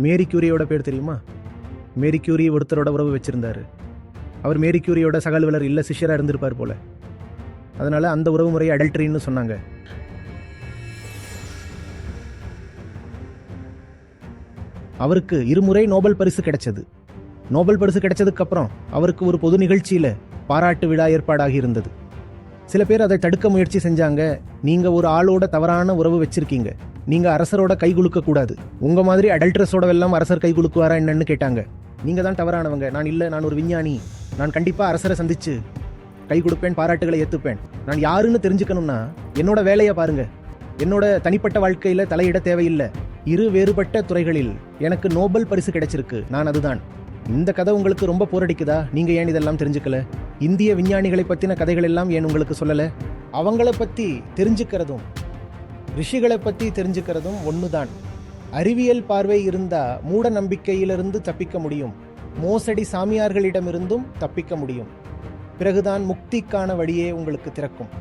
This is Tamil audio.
மேரி கியூரியோட பேர் தெரியுமா? மேரி கியூரி ஒருத்தரோட உறவு வச்சிருந்தாரு. அவர் மேரி கியூரியோட சக அலுவலர் இல்ல சிஷ்யரா இருந்திருப்பார் போல. அதனால அந்த உறவு முறையை அடல்ட்ரின்னு சொன்னாங்க. அவருக்கு 2 முறை நோபல் பரிசு கிடைச்சது. நோபல் பரிசு கிடைச்சதுக்கு அப்புறம் அவருக்கு ஒரு பொது நிகழ்ச்சியில பாராட்டு விழா ஏற்பாடாகி இருந்தது. சில பேர் அதை தடுக்க முயற்சி செஞ்சாங்க. நீங்க ஒரு ஆளோட தவறான உறவு வச்சிருக்கீங்க, நீங்க அரசரோட கை குலுக்க கூடாது, உங்க மாதிரி அடல்ட்ரஸோட எல்லாம் அரசர் கை குலுக்குவாரா என்னன்னு கேட்டாங்க. நீங்க தான் தவறானவங்க, நான் இல்ல, நான் ஒரு விஞ்ஞானி, நான் கண்டிப்பா அரசரை சந்திச்சு கை கொடுப்பேன், பாராட்டுகளை ஏத்துப்பேன். நான் யாருன்னு தெரிஞ்சுக்கணும்னா என்னோட வேலையை பாருங்க. என்னோட தனிப்பட்ட வாழ்க்கையில தலையிட தேவையில்லை. 2 வேறுபட்ட துறைகளில் எனக்கு நோபல் பரிசு கிடைச்சிருக்கு, நான் அதுதான். இந்த கதை உங்களுக்கு ரொம்ப போரடிக்குதா? நீங்க ஏன் இதெல்லாம் தெரிஞ்சுக்கல? இந்திய விஞ்ஞானிகளை பத்தின கதைகள் எல்லாம் ஏன் உங்களுக்கு சொல்லல? அவங்கள பத்தி தெரிஞ்சுக்கிறதும் ரிஷிகளை பத்தி தெரிஞ்சுக்கிறதும் ஒண்ணுதான். அறிவியல் பார்வை இருந்தா மூட நம்பிக்கையிலிருந்து தப்பிக்க முடியும், மோசடி சாமியார்களிடமிருந்தும் தப்பிக்க முடியும். பிறகுதான் முக்திக்கான வழியே உங்களுக்கு திறக்கும்.